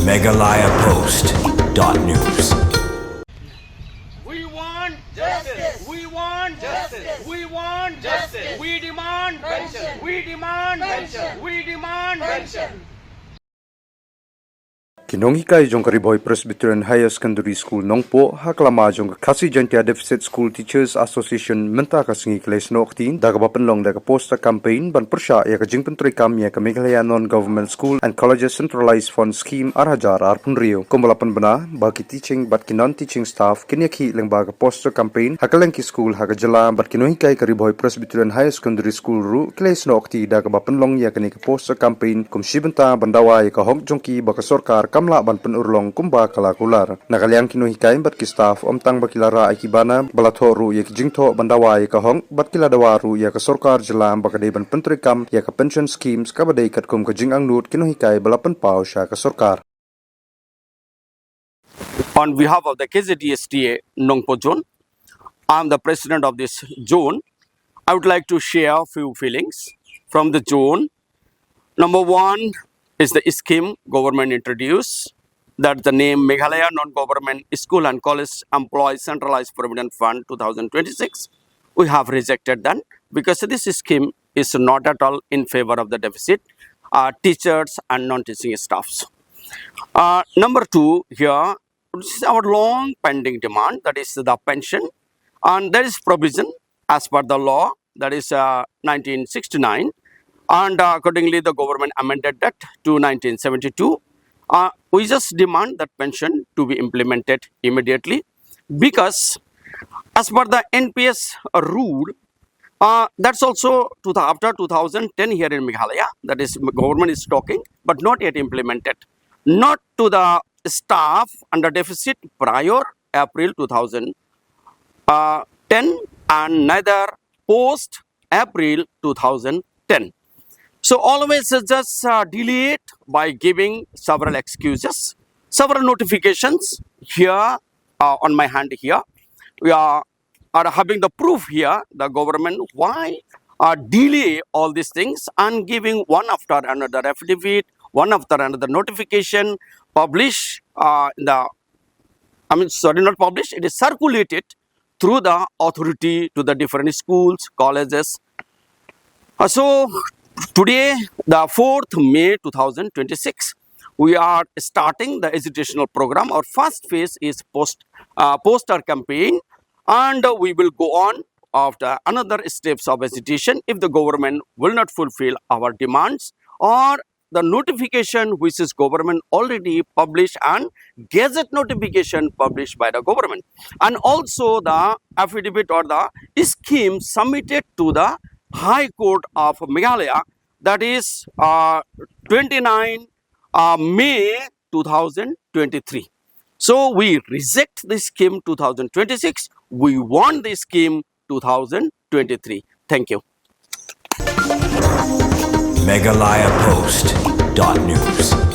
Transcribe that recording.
meghalayapost.news. We want justice. We want justice. We want justice. We demand pension. We demand pension. We demand pension. Nonghikai jong kari Bhoi Presbyterian Higher Secondary School Nongpoh haklama jong kasi jantia deficit school teachers association menta kasingi Ïasnoh Kti daga bapenlong daga poster campaign ban persya ya kajing pentri kam ya ke Meghalaya non-government school and colleges centralized fund scheme arhajar arpun rio kumbalapan bena bagi teaching bat ki non-teaching staff kini ki leng baga poster campaign hakaleng ki school haga jala bat ki Nonghikai kari Bhoi Presbyterian Higher Secondary School ru Ïasnoh Kti daga bapenlong ya kini ke poster campaign kum shibenta bandawa ya ka hok jongki baka sorkar kamla ban penurlong kumba kalakular nakaliang Nonghikai bat ki staff omtang bakilara akibana balathoru ya jingtho bandawa ya ka hong bat kiladawaru ya ka sorkar jelam bakade ban pentrikam ya ka pension schemes ka badai katkum ka jing angnut Nonghikai balapan pau sha ka sorkar. On behalf of the KZDSTA Nongpoh zone, I am the president of this zone. I would like to share a few feelings from the zone. Number one is the scheme government introduced, that the name Meghalaya Non-Government School and College Employees Centralized Provident Fund 2026. We have rejected that because this scheme is not at all in favor of the deficit teachers and non-teaching staffs. Number two, here, this is our long pending demand, that is the pension, and there is provision as per the law, that is 1969, and accordingly the government amended that to 1972. We just demand that pension to be implemented immediately, because as per the NPS rule, that's also after 2010 here in Meghalaya, that is government is talking, but not yet implemented. Not to the staff under deficit prior April 2010 and neither post April 2010. So always just delay it by giving several excuses, several notifications here on my hand here. We are having the proof here, the government, why delay all these things and giving one after another affidavit, one after another notification, publish not publish, it is circulated through the authority to the different schools, colleges. So today, the 4th May 2026, we are starting the educational program. Our first phase is poster campaign, and we will go on after another steps of education if the government will not fulfill our demands or the notification which is government already published and gazette notification published by the government, and also the affidavit or the scheme submitted to the High Court of Meghalaya, that is 29 May 2023. So we reject the scheme 2026. We want the scheme 2023. Thank you. meghalayapost.news.